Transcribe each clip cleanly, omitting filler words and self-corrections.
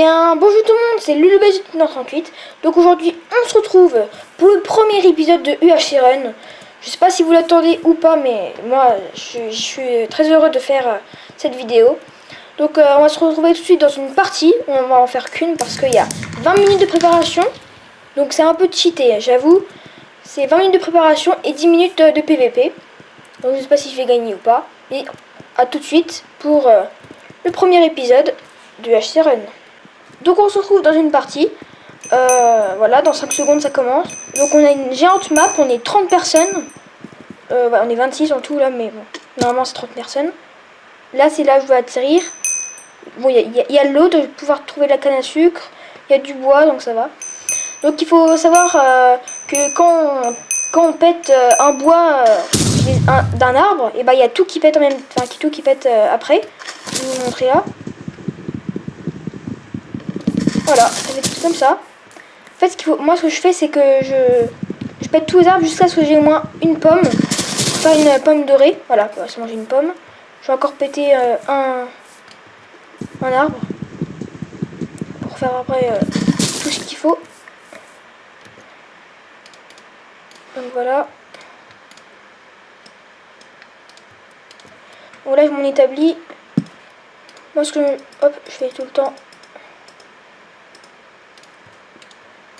bien, bonjour tout le monde, c'est LuluBG38. Donc aujourd'hui, on se retrouve pour le premier épisode de UHC Run. Je sais pas si vous l'attendez ou pas, mais moi, je suis très heureux de faire cette vidéo. Donc on va se retrouver tout de suite dans une partie. On va en faire qu'une parce qu'il y a 20 minutes de préparation. Donc c'est un peu cheaté, j'avoue. C'est 20 minutes de préparation et 10 minutes de PVP. Donc je sais pas si je vais gagner ou pas. Et à tout de suite pour le premier épisode du UHC Run. Donc on se retrouve dans une partie. Voilà, dans 5 secondes ça commence. Donc on a une géante map, on est 30 personnes. On est 26 en tout là, mais bon, normalement c'est 30 personnes. Là c'est là où je veux atterrir. Bon, il y a l'eau, de pouvoir trouver de la canne à sucre. Il y a du bois, donc ça va. Donc il faut savoir que quand on pète un bois d'un arbre, et bah il y a tout qui pète en même temps, enfin tout qui pète après. Je vais vous montrer là. Voilà, ça fait tout comme ça. En fait, moi ce que je fais, c'est que je pète tous les arbres jusqu'à ce que j'ai au moins une pomme. Pas une pomme dorée. Voilà, on va se manger une pomme. Je vais encore péter un arbre. Pour faire après tout ce qu'il faut. Donc voilà. Bon là je m'en établis. Moi ce que hop, je fais tout le temps.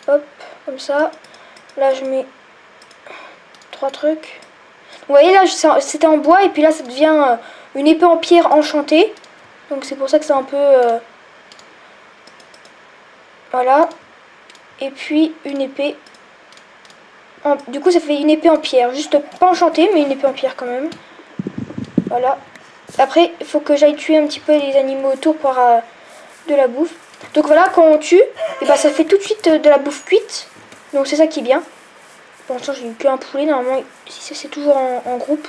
Hop, comme ça. Là je mets 3 trucs. Vous voyez là c'était en bois et puis là ça devient une épée en pierre enchantée. Donc c'est pour ça que c'est un peu voilà. Et puis une épée du coup ça fait une épée en pierre, juste pas enchantée mais une épée en pierre quand même. Voilà. Après il faut que j'aille tuer un petit peu les animaux autour pour de la bouffe. Donc voilà, quand on tue, et bah ça fait tout de suite de la bouffe cuite. Donc c'est ça qui est bien. Pour l'instant j'ai eu qu'un poulet, normalement si c'est toujours en groupe.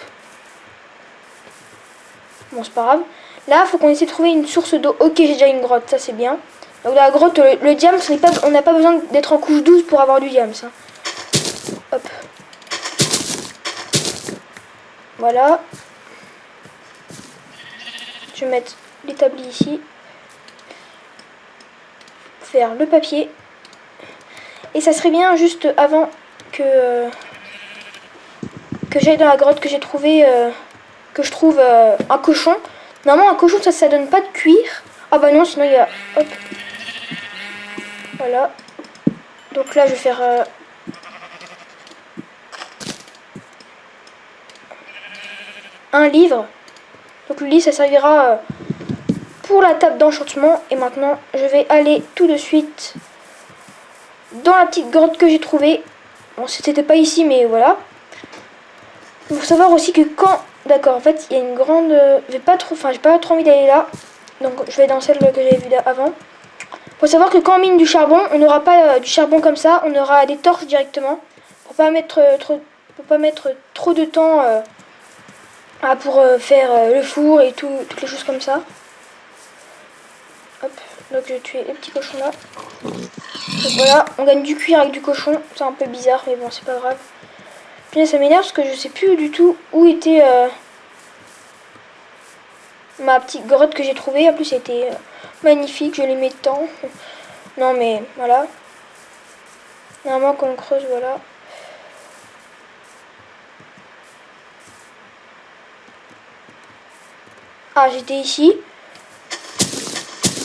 Bon c'est pas grave. Là il faut qu'on essaie de trouver une source d'eau. Ok, j'ai déjà une grotte, ça c'est bien. Donc dans la grotte, le diams, on n'a pas besoin d'être en couche 12 pour avoir du diams. Hein. Hop. Voilà. Je vais mettre l'établi ici. Faire le papier. Et ça serait bien juste avant que j'aille dans la grotte, que j'ai trouvé, que je trouve un cochon. Normalement un cochon ça donne pas de cuir. Ah bah non, sinon il y a... Hop. Voilà. Donc là je vais faire... un livre. Donc le livre ça servira pour la table d'enchantement. Et maintenant je vais aller tout de suite dans la petite grotte que j'ai trouvée. Bon c'était pas ici mais voilà. Il faut savoir aussi que quand... D'accord, en fait il y a une grande... j'ai pas trop envie d'aller là. Donc je vais dans celle que j'avais vue avant. Il faut savoir que quand on mine du charbon, on n'aura pas du charbon comme ça. On aura des torches directement. Pour pas mettre trop de temps pour faire le four et toutes les choses comme ça. Hop, donc je vais tuer les petits cochons là. Donc voilà, on gagne du cuir avec du cochon. C'est un peu bizarre mais bon c'est pas grave. Puis ça m'énerve parce que je sais plus du tout où était ma petite grotte que j'ai trouvée. En plus c'était magnifique, je l'aimais tant. Non mais voilà. Normalement quand on creuse, voilà. Ah, j'étais ici.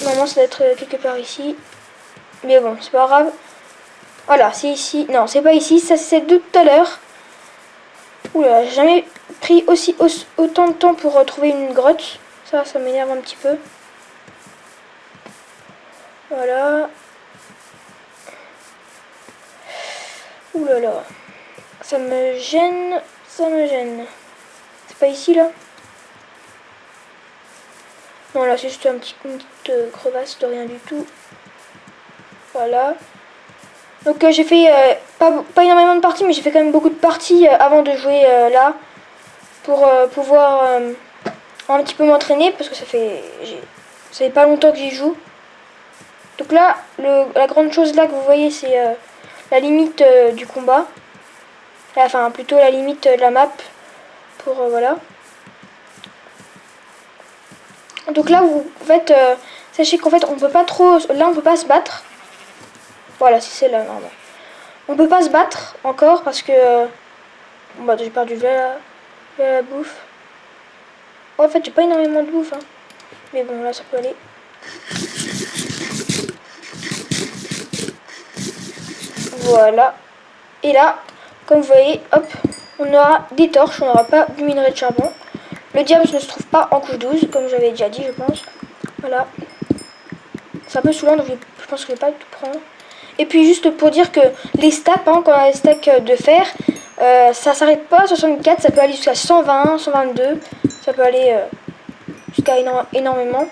Normalement ça doit être quelque part ici. Mais bon, c'est pas grave. Voilà, c'est ici. Non, c'est pas ici, ça c'est de tout à l'heure. Oula, j'ai jamais pris autant de temps pour trouver une grotte. Ça m'énerve un petit peu. Voilà. Ouh là là. Ça me gêne. Ça me gêne. C'est pas ici là? Non, là c'est juste une petite crevasse de rien du tout. Voilà. Donc j'ai fait pas énormément de parties, mais j'ai fait quand même beaucoup de parties avant de jouer là. Pour pouvoir un petit peu m'entraîner, parce que ça fait pas longtemps que j'y joue. Donc là, la grande chose là que vous voyez, c'est la limite du combat. Enfin, plutôt la limite de la map. Pour voilà. Donc là, en fait, Sachez qu'en fait, on peut pas trop... Là, on peut pas se battre. Voilà, si c'est là, normalement. On peut pas se battre encore parce que... Bon, bah, j'ai perdu la bouffe. Oh, en fait, j'ai pas énormément de bouffe. Hein. Mais bon, là, ça peut aller. Voilà. Et là, comme vous voyez, hop, on aura des torches, on n'aura pas du minerai de charbon. Le diamant ne se trouve pas en couche 12, comme j'avais déjà dit, je pense. Voilà. C'est un peu saoulant, donc je pense que je vais pas tout prendre. Et puis juste pour dire que les stacks, hein, quand on a des stacks de fer, ça s'arrête pas à 64, ça peut aller jusqu'à 120, 122. Ça peut aller jusqu'à énormément.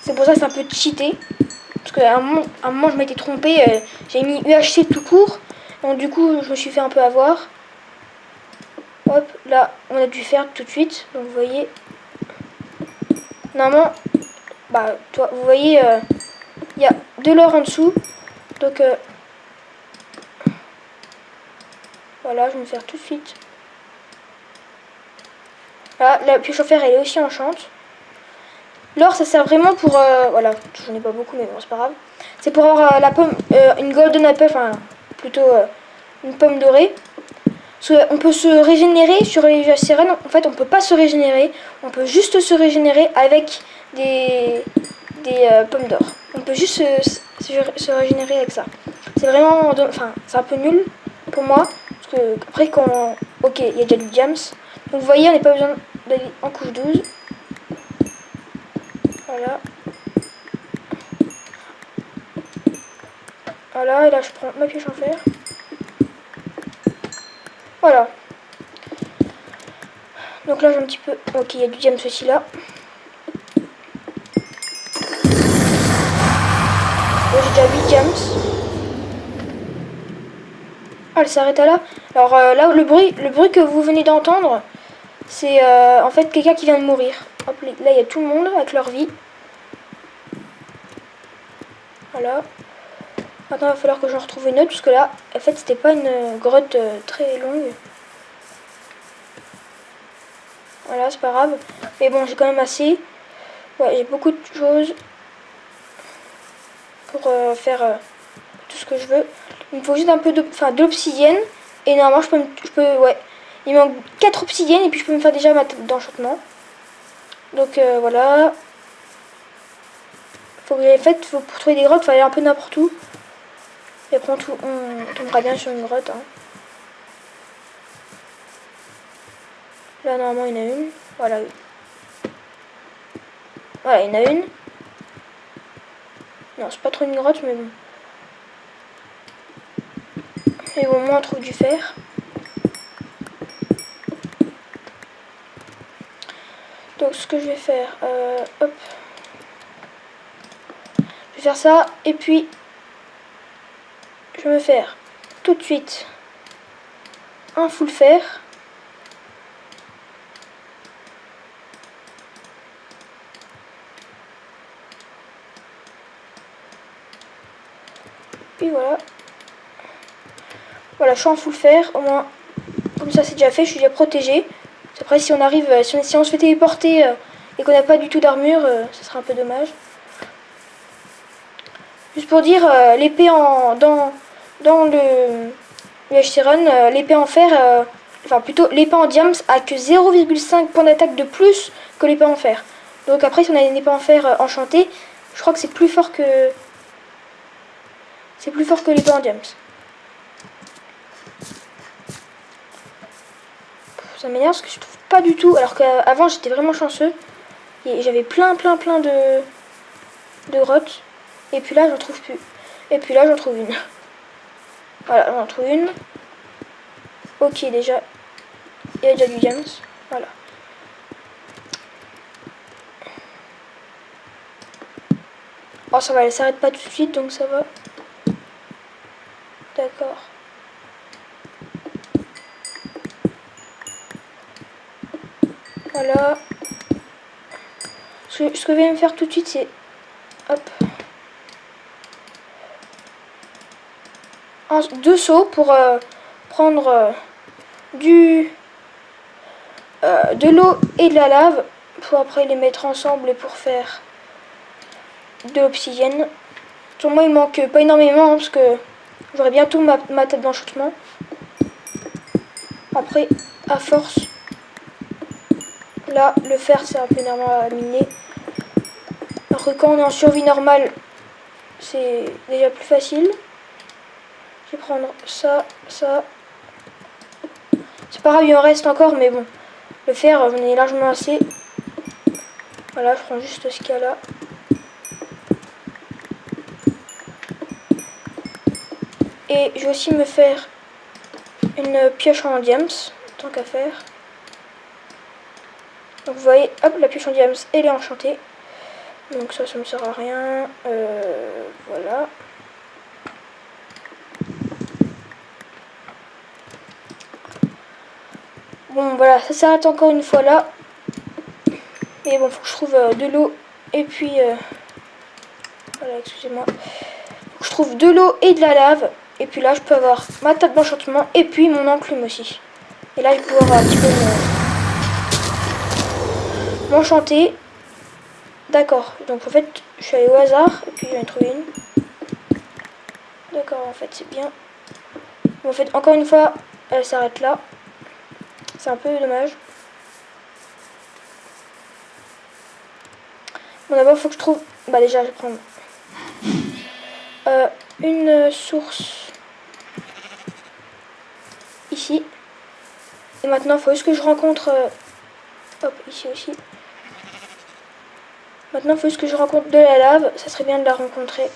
C'est pour ça que c'est un peu cheaté. Parce qu'à un moment je m'étais trompée, j'ai mis UHC tout court. Donc du coup je me suis fait un peu avoir. Hop, là on a dû faire tout de suite. Donc vous voyez. Normalement, bah vous voyez, il y a de l'or en dessous. Donc voilà, je vais me faire tout de suite. Là, la pioche en fer elle est aussi enchante. L'or ça sert vraiment pour... voilà, j'en ai pas beaucoup mais bon c'est pas grave. C'est pour avoir la pomme, une golden apple, enfin plutôt une pomme dorée. On peut se régénérer sur les sirènes. En fait on peut pas se régénérer. On peut juste se régénérer avec des pommes d'or. On peut juste se régénérer avec ça. C'est vraiment... Enfin c'est un peu nul pour moi. Parce que après quand... Ok, il y a déjà du diams. Donc vous voyez on n'a pas besoin d'aller en couche 12. Voilà. Voilà, et là je prends ma pioche en fer. Voilà. Donc là j'ai un petit peu... Ok, il y a du diamant aussi là. Là j'ai déjà 8 diamants. Ah, elle s'arrête là. Alors là, le bruit que vous venez d'entendre, c'est en fait quelqu'un qui vient de mourir. Hop, là il y a tout le monde avec leur vie. Voilà. Maintenant il va falloir que j'en retrouve une autre, parce que là, en fait c'était pas une grotte très longue. Voilà, c'est pas grave. Mais bon, j'ai quand même assez. Ouais, j'ai beaucoup de choses pour faire tout ce que je veux. Il me faut juste un peu de l'obsidienne. Et normalement, je peux, ouais. Il me manque 4 obsidiennes et puis je peux me faire déjà ma table d'enchantement. Donc voilà. En fait, pour trouver des grottes, il faut aller un peu n'importe où. Et après, on tombera bien sur une grotte. Hein. Là, normalement, il y en a une. Voilà. Voilà, il y en a une. Non, c'est pas trop une grotte, mais bon. Et au moins, on trouve du fer. Donc, ce que je vais faire, hop. Je vais faire ça, et puis, je vais me faire tout de suite un full fer. Puis voilà. Voilà, je suis en full fer, au moins, comme ça c'est déjà fait, je suis déjà protégée. Après, si on arrive, si on se fait téléporter et qu'on n'a pas du tout d'armure, ça sera un peu dommage. Juste pour dire, l'épée dans le H-Siren, l'épée en fer, enfin plutôt l'épée en diams a que 0,5 points d'attaque de plus que l'épée en fer. Donc après, si on a une épée en fer enchantée, je crois que c'est plus fort que l'épée en diams. Ça m'énerve parce que je trouve pas du tout, alors qu'avant j'étais vraiment chanceux et j'avais plein de grottes. Et puis là j'en trouve plus. Et puis là j'en trouve une. Voilà, j'en trouve une. Ok, déjà il y a déjà du diamant. Voilà. Oh, ça va, elle s'arrête pas tout de suite, donc ça va. D'accord. Voilà. Ce que je vais me faire tout de suite, c'est... Hop. 2 sauts pour prendre de l'eau et de la lave. Pour après les mettre ensemble et pour faire de l'obsidienne. Sur moi il manque pas énormément hein, parce que j'aurai bientôt ma table d'enchantement. Après à force, là le fer c'est un peu énervant à miner. Alors que quand on est en survie normale, c'est déjà plus facile. Je vais prendre ça, ça. C'est pas grave, il en reste encore, mais bon. Le fer, j'en ai largement assez. Voilà, je prends juste ce qu'il y a là. Et je vais aussi me faire une pioche en diams, tant qu'à faire. Donc vous voyez, hop, la pioche en diams, elle est enchantée. Donc ça me sert à rien. Voilà. Bon, voilà, ça s'arrête encore une fois là. Mais bon, faut que je trouve de l'eau et puis... voilà, excusez-moi. Faut que je trouve de l'eau et de la lave. Et puis là, je peux avoir ma table d'enchantement et puis mon enclume aussi. Et là, je vais pouvoir un petit peu m'enchanter. D'accord, donc en fait, je suis allée au hasard et puis j'en ai trouvé une. D'accord, en fait, c'est bien. Bon, en fait, encore une fois, elle s'arrête là. C'est un peu dommage. Bon, d'abord, il faut que je trouve... Bah déjà, je vais prendre une source ici. Et maintenant, il faut juste que je rencontre... hop, ici aussi. Maintenant, il faut juste que je rencontre de la lave. Ça serait bien de la rencontrer.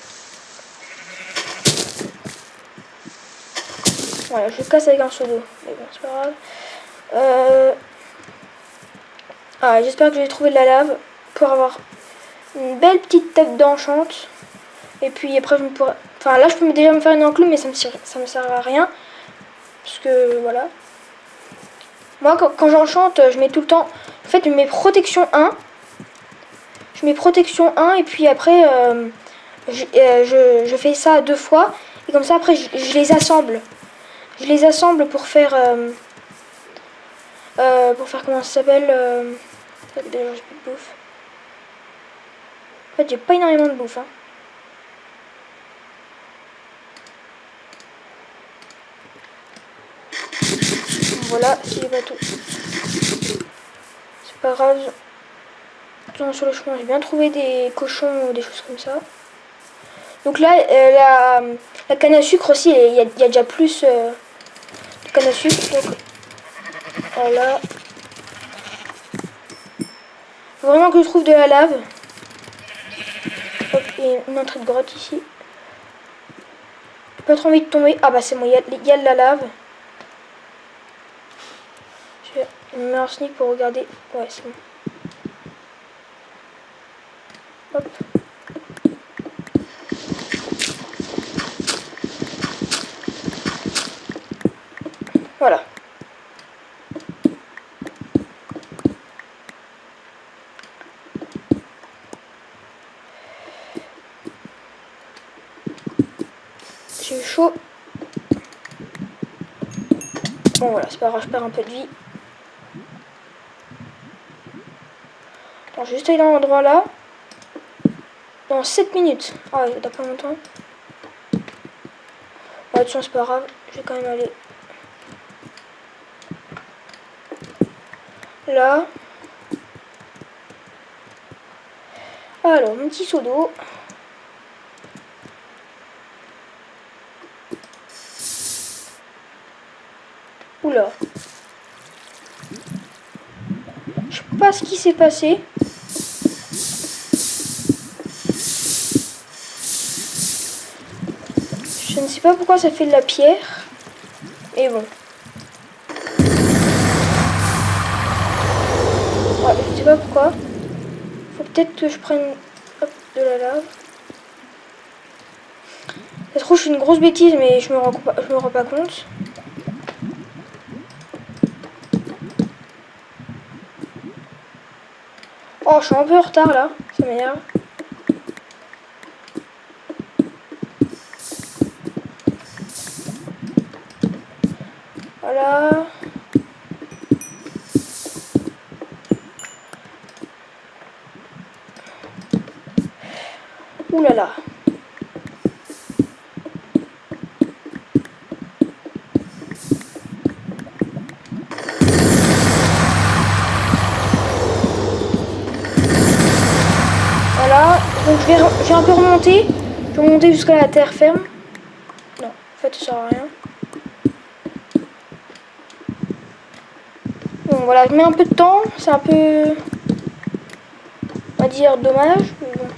Voilà, je casse avec un seau d'eau. Mais bon, c'est pas grave. Ah, j'espère que je vais trouver de la lave pour avoir une belle petite tête d'enchante. Et puis après, je me pourrais... Enfin, là, je peux déjà me faire une enclume, mais ça me sert à rien. Parce que, voilà. Moi, quand j'enchante, je mets tout le temps... En fait, je mets protection 1. Je mets protection 1 et puis après, je fais ça 2 fois. Et comme ça, après, je les assemble. Je les assemble pour faire... comment ça s'appelle D'ailleurs, j'ai plus de bouffe. En fait, j'ai pas énormément de bouffe. Hein. Voilà, si j'ai pas tout. C'est pas grave. Sur le chemin, j'ai bien trouvé des cochons ou des choses comme ça. Donc là, la canne à sucre aussi, il y a déjà plus de canne à sucre. Donc voilà. Faut vraiment que je trouve de la lave. Hop, il y a une entrée de grotte ici. J'ai pas trop envie de tomber. Ah bah c'est bon, il y a de la lave. Je me mets un sneak pour regarder. Ouais, c'est bon. Hop. Voilà. J'ai eu chaud. Bon voilà, c'est pas grave, je perds un peu de vie. Alors, je vais juste aller dans l'endroit là. Dans 7 minutes. Ah ouais, dans pas longtemps. Ouais, de toute façon, c'est pas grave. Je vais quand même aller là. Alors, mon petit seau d'eau. Oula. Je sais pas ce qui s'est passé. Je ne sais pas pourquoi ça fait de la pierre. Mais bon. Ouais, je sais pas pourquoi. Faut peut-être que je prenne hop, de la lave. Ça se trouve, je fais une grosse bêtise, mais je me rends pas compte. Oh, je suis un peu en retard là. Ça m'énerve. Voilà. Ouh là là. Voilà, donc je vais un peu remonter. Je vais remonter jusqu'à la terre ferme. Non, en fait ça sert à rien. Bon voilà, je mets un peu de temps, c'est un peu, on va dire, dommage. Mais bon.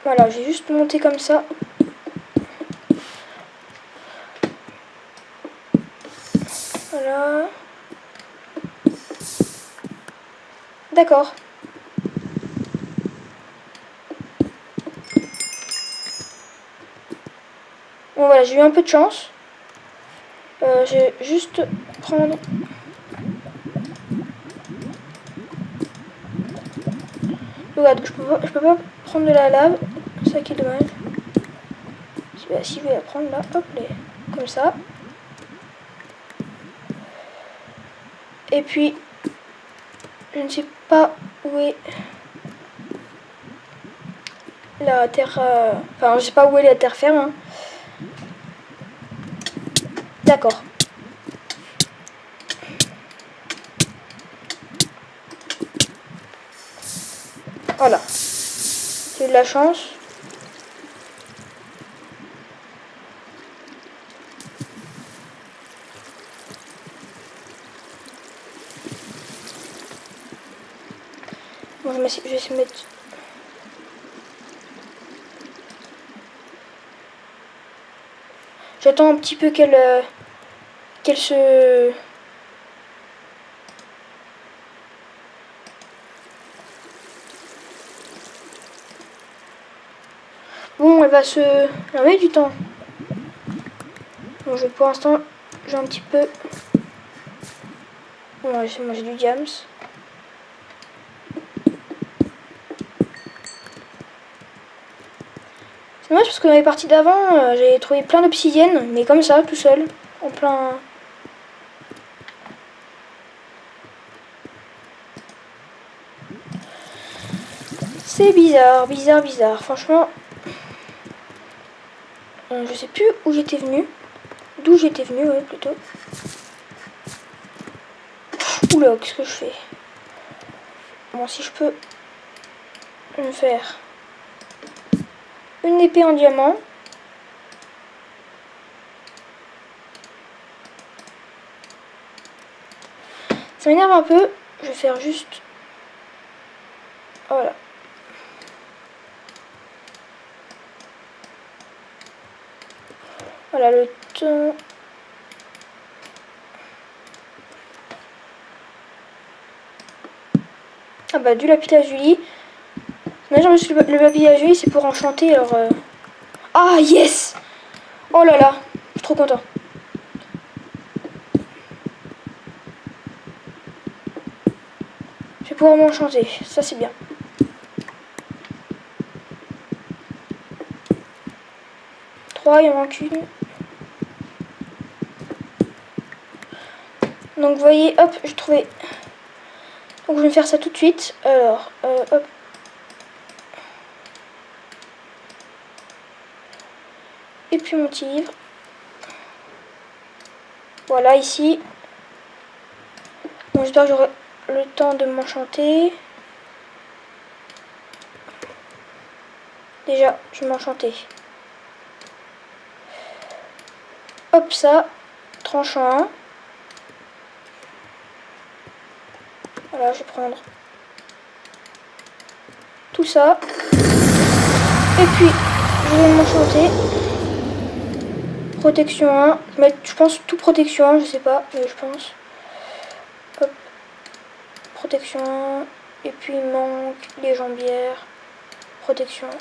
Voilà, j'ai juste monté comme ça. Voilà. D'accord. Bon voilà, j'ai eu un peu de chance. Je vais juste prendre... Regarde, je peux pas prendre de la lave. C'est ça qui est dommage. Si je vais la prendre là, hop, comme ça. Et puis, je ne sais pas où est la terre... Enfin, je sais pas où est la terre ferme. Hein. D'accord. Voilà. J'ai de la chance. Bon, je vais essayer de mettre... J'attends un petit peu qu'elle se... Bon, elle va se... Elle met du temps. Bon, pour l'instant, j'ai un petit peu... Bon, j'ai mangé du jams. C'est dommage parce que dans les parties d'avant, j'ai trouvé plein d'obsidienne, mais comme ça, tout seul, en plein... C'est bizarre, bizarre, bizarre. Franchement, je sais plus où j'étais venu. D'où j'étais venu, ouais, plutôt. Oula, qu'est-ce que je fais? Bon, si je peux me faire une épée en diamant. Ça m'énerve un peu. Je vais faire juste... Voilà. Voilà le temps. Ah bah du lapis lazuli. Maintenant le lapis lazuli c'est pour enchanter alors... Ah yes. Oh là là. Je suis trop content. Je vais pouvoir m'enchanter. Ça c'est bien. Il en manque une. Donc vous voyez, hop, j'ai trouvé. Donc je vais faire ça tout de suite. Alors, hop. Et puis mon petit livre. Voilà, ici. Bon, j'espère que j'aurai le temps de m'enchanter. Déjà, je vais m'enchanter. Hop, ça. Tranchant. Voilà, je vais prendre tout ça. Et puis, je vais m'enchanter. Protection 1. Je pense tout protection 1, je sais pas, mais je pense. Hop. Protection 1. Et puis, il manque les jambières. Protection 1.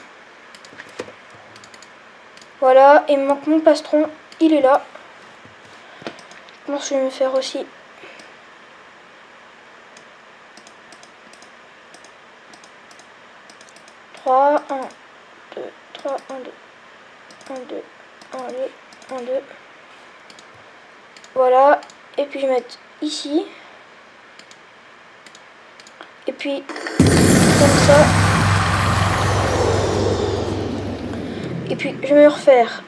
Voilà, et il me manque mon plastron. Il est là. Je pense que je vais me faire aussi. 3, 1, 2, 3, 1, 2, 1, 2, 1, 2, 1, 2. Voilà, et puis je vais mettre ici. Et puis, comme ça. Et puis, je vais me refaire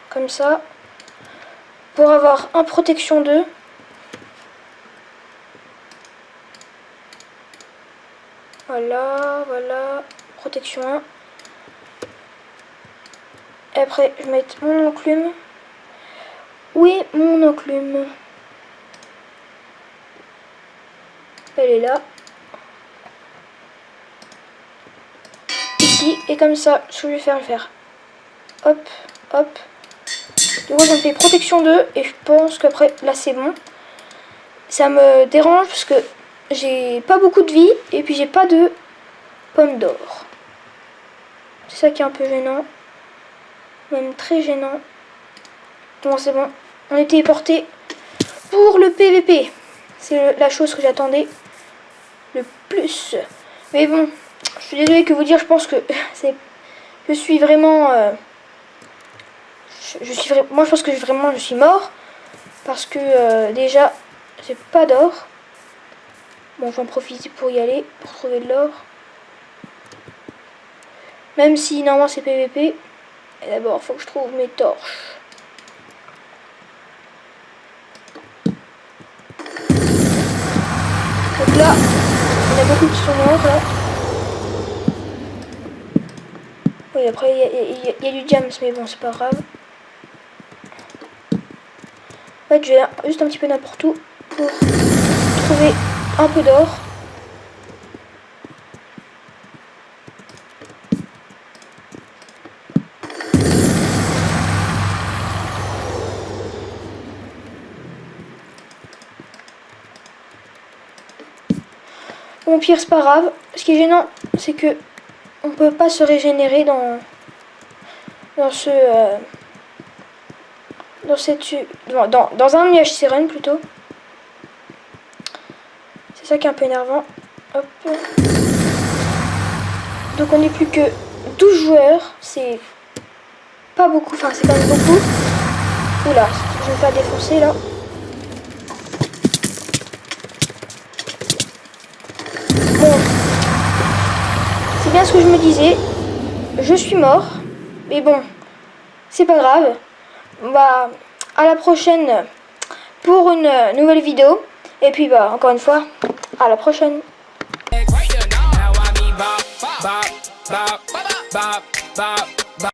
comme ça. Pour avoir un protection 2. Voilà, voilà. Protection 1. Et après, je vais mettre mon enclume. Où est mon enclume? Elle est là. Ici. Et comme ça, ce que je vais faire. Hop, hop. Du coup, ça me fait protection 2. Et je pense qu'après, là, c'est bon. Ça me dérange parce que j'ai pas beaucoup de vie. Et puis, j'ai pas de pomme d'or. C'est ça qui est un peu gênant. Même très gênant. Bon, c'est bon. On est téléporté pour le PVP. C'est la chose que j'attendais le plus. Mais bon, je suis désolée que vous dire, je pense que je suis vraiment... moi, je pense que je suis mort. Parce que déjà, j'ai pas d'or. Bon, j'en profite pour y aller, pour trouver de l'or. Même si normalement c'est PVP. Et d'abord, il faut que je trouve mes torches. Donc là, il y a beaucoup de qui sont morts là. Oui, après il y a du diams, mais bon, c'est pas grave. En fait, je vais juste un petit peu n'importe où pour trouver un peu d'or. Bon, pire, c'est pas grave. Ce qui est gênant, c'est que on peut pas se régénérer dans un UHC run plutôt. C'est ça qui est un peu énervant. Hop. Donc on n'est plus que 12 joueurs. C'est pas beaucoup, enfin c'est quand même beaucoup. Oula, je vais me faire défoncer là. Bon, c'est bien ce que je me disais. Je suis mort. Mais bon, c'est pas grave. Bah, à la prochaine pour une nouvelle vidéo. Et puis bah, encore une fois, à la prochaine. Bop, bop, bop, bop, bop.